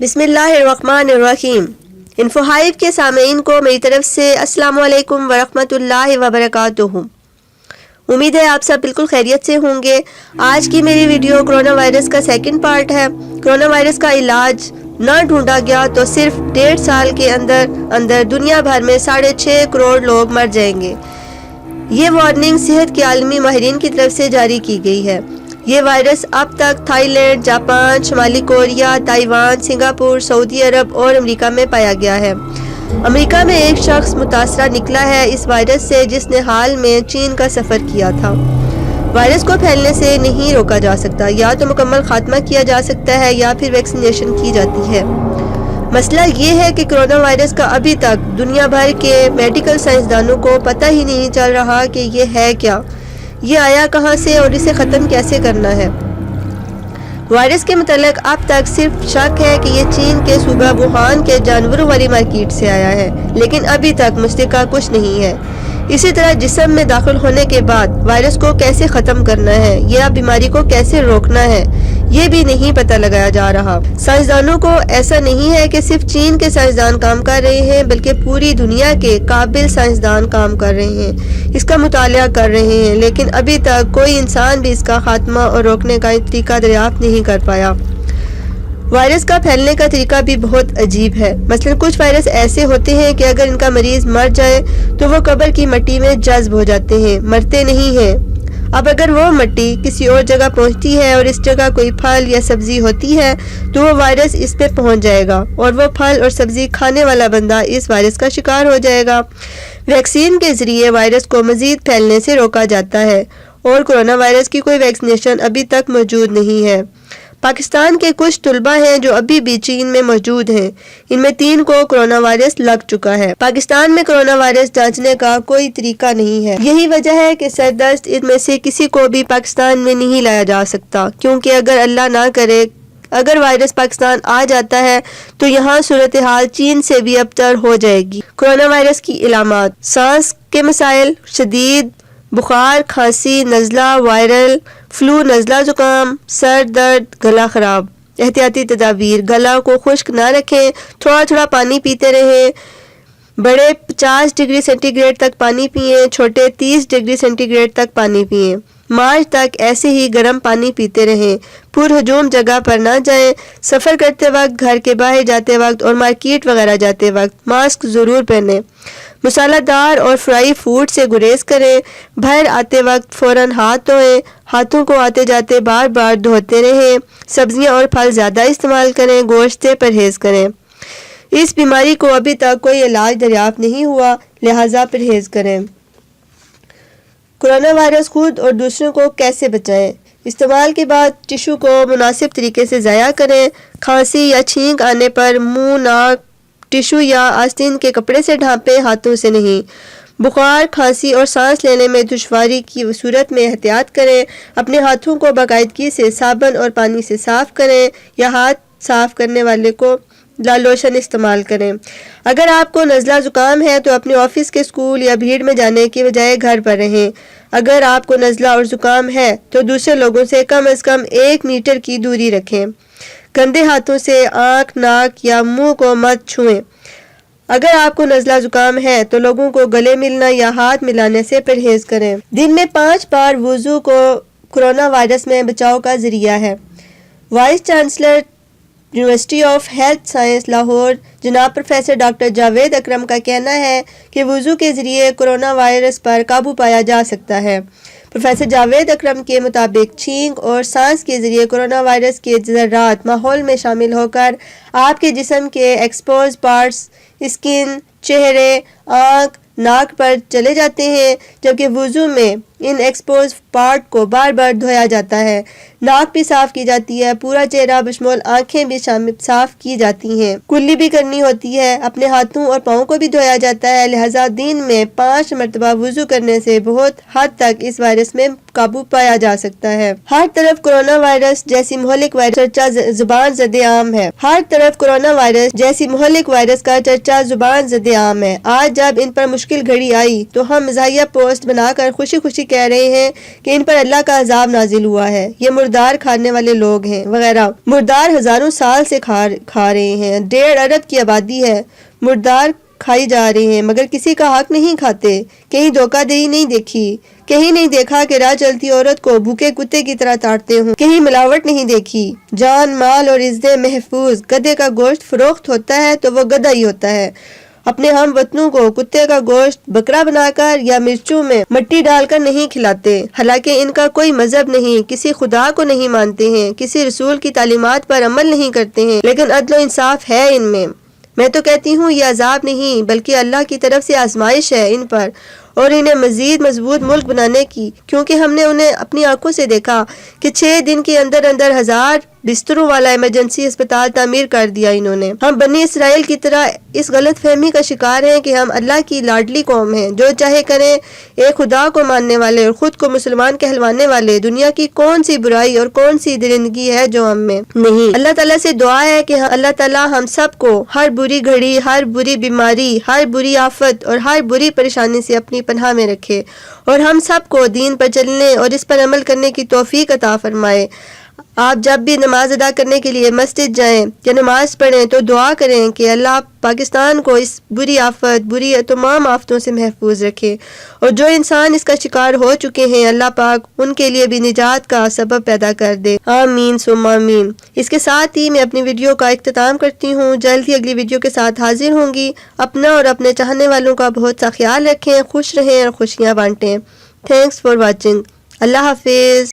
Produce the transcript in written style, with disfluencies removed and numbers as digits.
بسم اللہ الرحمن الرحیم۔ انفو ہائیو کے سامعین کو میری طرف سے السلام علیکم ورحمۃ اللہ وبرکاتہ۔ امید ہے آپ سب بالکل خیریت سے ہوں گے۔ آج کی میری ویڈیو کرونا وائرس کا سیکنڈ پارٹ ہے۔ کرونا وائرس کا علاج نہ ڈھونڈا گیا تو صرف 1.5 سال کے اندر دنیا بھر میں 6.5 کروڑ لوگ مر جائیں گے۔ یہ وارننگ صحت کے عالمی ماہرین کی طرف سے جاری کی گئی ہے۔ یہ وائرس اب تک تھائی لینڈ، جاپان، شمالی کوریا، تائیوان، سنگاپور، سعودی عرب اور امریکہ میں پایا گیا ہے۔ امریکہ میں ایک شخص متاثرہ نکلا ہے اس وائرس سے جس نے حال میں چین کا سفر کیا تھا۔ وائرس کو پھیلنے سے نہیں روکا جا سکتا، یا تو مکمل خاتمہ کیا جا سکتا ہے یا پھر ویکسینیشن کی جاتی ہے۔ مسئلہ یہ ہے کہ کرونا وائرس کا ابھی تک دنیا بھر کے میڈیکل سائنسدانوں کو پتہ ہی نہیں چل رہا کہ یہ ہے کیا، یہ آیا کہاں سے اور اسے ختم کیسے کرنا ہے۔ وائرس کے متعلق اب تک صرف شک ہے کہ یہ چین کے صوبہ ووہان کے جانوروں والی مارکیٹ سے آیا ہے، لیکن ابھی تک مستقل کچھ نہیں ہے۔ اسی طرح جسم میں داخل ہونے کے بعد وائرس کو کیسے ختم کرنا ہے یا بیماری کو کیسے روکنا ہے، یہ بھی نہیں پتہ لگایا جا رہا۔ سائنسدانوں کو ایسا نہیں ہے کہ صرف چین کے سائنسدان کام کر رہے ہیں، بلکہ پوری دنیا کے قابل سائنسدان کام کر رہے ہیں، اس کا مطالعہ کر رہے ہیں، لیکن ابھی تک کوئی انسان بھی اس کا خاتمہ اور روکنے کا طریقہ دریافت نہیں کر پایا۔ وائرس کا پھیلنے کا طریقہ بھی بہت عجیب ہے۔ مثلا کچھ وائرس ایسے ہوتے ہیں کہ اگر ان کا مریض مر جائے تو وہ قبر کی مٹی میں جذب ہو جاتے ہیں، مرتے نہیں ہیں۔ اب اگر وہ مٹی کسی اور جگہ پہنچتی ہے اور اس جگہ کوئی پھل یا سبزی ہوتی ہے تو وہ وائرس اس پہ پہنچ جائے گا اور وہ پھل اور سبزی کھانے والا بندہ اس وائرس کا شکار ہو جائے گا۔ ویکسین کے ذریعے وائرس کو مزید پھیلنے سے روکا جاتا ہے اور کرونا وائرس کی کوئی ویکسینیشن ابھی تک موجود نہیں ہے۔ پاکستان کے کچھ طلبہ ہیں جو ابھی بھی چین میں موجود ہیں، ان میں 3 کو کرونا وائرس لگ چکا ہے۔ پاکستان میں کرونا وائرس جانچنے کا کوئی طریقہ نہیں ہے، یہی وجہ ہے کہ سردست ان میں سے کسی کو بھی پاکستان میں نہیں لایا جا سکتا، کیونکہ اگر اللہ نہ کرے اگر وائرس پاکستان آ جاتا ہے تو یہاں صورتحال چین سے بھی ابتر ہو جائے گی۔ کرونا وائرس کی علامات: سانس کے مسائل، شدید بخار، کھانسی، نزلہ، وائرل فلو، نزلہ زکام، سر درد، گلا خراب۔ احتیاطی تدابیر: گلا کو خشک نہ رکھیں، تھوڑا تھوڑا پانی پیتے رہیں، بڑے 50 ڈگری سینٹی گریڈ تک پانی پئیں، چھوٹے 30 ڈگری سینٹی گریڈ تک پانی پئیں۔ مارچ تک ایسے ہی گرم پانی پیتے رہیں۔ پر ہجوم جگہ پر نہ جائیں۔ سفر کرتے وقت، گھر کے باہر جاتے وقت اور مارکیٹ وغیرہ جاتے وقت ماسک ضرور پہنیں۔ مسالہ دار اور فرائی فوڈ سے گریز کریں۔ باہر آتے وقت فوراً ہاتھ دھوئیں۔ ہاتھوں کو آتے جاتے بار بار دھوتے رہیں۔ سبزیاں اور پھل زیادہ استعمال کریں۔ گوشت سے پرہیز کریں۔ اس بیماری کو ابھی تک کوئی علاج دریافت نہیں ہوا، لہٰذا پرہیز کریں۔ کرونا وائرس خود اور دوسروں کو کیسے بچائیں؟ استعمال کے بعد ٹشو کو مناسب طریقے سے ضائع کریں۔ کھانسی یا چھینک آنے پر منہ، ناک ٹشو یا آستین کے کپڑے سے ڈھانپیں، ہاتھوں سے نہیں۔ بخار، کھانسی اور سانس لینے میں دشواری کی صورت میں احتیاط کریں۔ اپنے ہاتھوں کو باقاعدگی سے صابن اور پانی سے صاف کریں یا ہاتھ صاف کرنے والے کو لوشن استعمال کریں۔ اگر آپ کو نزلہ زکام ہے تو اپنے آفس کے اسکول یا بھیڑ میں جانے کی بجائے گھر پر رہیں۔ اگر آپ کو نزلہ اور زکام ہے تو دوسرے لوگوں سے کم از کم 1 میٹر کی دوری رکھیں۔ گندے ہاتھوں سے آنکھ، ناک یا منہ کو مت چھوئیں۔ اگر آپ کو نزلہ زکام ہے تو لوگوں کو گلے ملنا یا ہاتھ ملانے سے پرہیز کریں۔ دن میں 5 بار وضو کو کرونا وائرس میں بچاؤ کا ذریعہ ہے۔ Vice chancellor university of health science Lahore جناب پروفیسر ڈاکٹر جاوید اکرم کا کہنا ہے کہ وضو کے ذریعے کرونا وائرس پر قابو پایا جا سکتا ہے۔ پروفیسر جاوید اکرم کے مطابق چھینک اور سانس کے ذریعے کرونا وائرس کے ذرات ماحول میں شامل ہو کر آپ کے جسم کے ایکسپوز پارٹس، اسکن، چہرے، آنکھ، ناک پر چلے جاتے ہیں، جبکہ وضو میں ان ایکسپوز پارٹ کو بار بار دھویا جاتا ہے۔ ناک بھی صاف کی جاتی ہے، پورا چہرہ بشمول آنکھیں بھی صاف کی جاتی ہیں، کلی بھی کرنی ہوتی ہے، اپنے ہاتھوں اور پاؤں کو بھی دھویا جاتا ہے، لہٰذا دن میں 5 مرتبہ وضو کرنے سے بہت حد تک اس وائرس میں قابو پایا جا سکتا ہے۔ ہر طرف کرونا وائرس جیسی مہلک وائرس چرچا زبان زد عام ہے۔ ہر طرف کرونا وائرس جیسی مہلک وائرس کا چرچا زبان زد عام ہے۔ آج جب ان پر مشکل گھڑی آئی تو ہم مزاحیہ پوسٹ بنا کر خوشی خوشی کہہ رہے ہیں کہ ان پر اللہ کا عذاب نازل ہوا ہے، یہ مردار کھانے والے لوگ ہیں وغیرہ۔ مردار ہزاروں سال سے کھا رہے ہیں، 1.5 ارب کی آبادی ہے، مردار کھائی جا رہے ہیں مگر کسی کا حق نہیں کھاتے۔ کہیں دھوکہ دہی نہیں دیکھی، کہیں نہیں دیکھا کہ راہ چلتی عورت کو بھوکے کتے کی طرح کاٹتے ہوں، کہیں ملاوٹ نہیں دیکھی۔ جان مال اور عزتیں محفوظ۔ گدھے کا گوشت فروخت ہوتا ہے تو وہ گدھا ہی ہوتا ہے۔ اپنے ہم وطنوں کو کتے کا گوشت بکرا بنا کر یا مرچوں میں مٹی ڈال کر نہیں کھلاتے، حالانکہ ان کا کوئی مذہب نہیں، کسی خدا کو نہیں مانتے ہیں، کسی رسول کی تعلیمات پر عمل نہیں کرتے ہیں، لیکن عدل و انصاف ہے ان میں۔ میں تو کہتی ہوں یہ عذاب نہیں بلکہ اللہ کی طرف سے آزمائش ہے ان پر، اور انہیں مزید مضبوط ملک بنانے کی، کیونکہ ہم نے انہیں اپنی آنکھوں سے دیکھا کہ 6 دن کے اندر 1000 بستروں والا ایمرجنسی اسپتال تعمیر کر دیا انہوں نے۔ ہم بنی اسرائیل کی طرح اس غلط فہمی کا شکار ہیں کہ ہم اللہ کی لاڈلی قوم ہیں، جو چاہے کریں، ایک خدا کو ماننے والے اور خود کو مسلمان کہلوانے والے۔ دنیا کی کون سی برائی اور کون سی درندگی ہے جو ہم میں نہیں؟ اللہ تعالیٰ سے دعا ہے کہ اللہ تعالیٰ ہم سب کو ہر بری گھڑی، ہر بری بیماری، ہر بری آفت اور ہر بری پریشانی سے اپنی پناہ میں رکھے، اور ہم سب کو دین پر چلنے اور اس پر عمل کرنے کی توفیق عطا فرمائے۔ آپ جب بھی نماز ادا کرنے کے لیے مسجد جائیں یا نماز پڑھیں تو دعا کریں کہ اللہ پاکستان کو اس بری آفت، بری تمام آفتوں سے محفوظ رکھے، اور جو انسان اس کا شکار ہو چکے ہیں اللہ پاک ان کے لیے بھی نجات کا سبب پیدا کر دے، آمین ثم آمین۔ اس کے ساتھ ہی میں اپنی ویڈیو کا اختتام کرتی ہوں، جلد ہی اگلی ویڈیو کے ساتھ حاضر ہوں گی۔ اپنا اور اپنے چاہنے والوں کا بہت سا خیال رکھیں، خوش رہیں اور خوشیاں بانٹیں۔ Thanks for watching. اللہ حافظ۔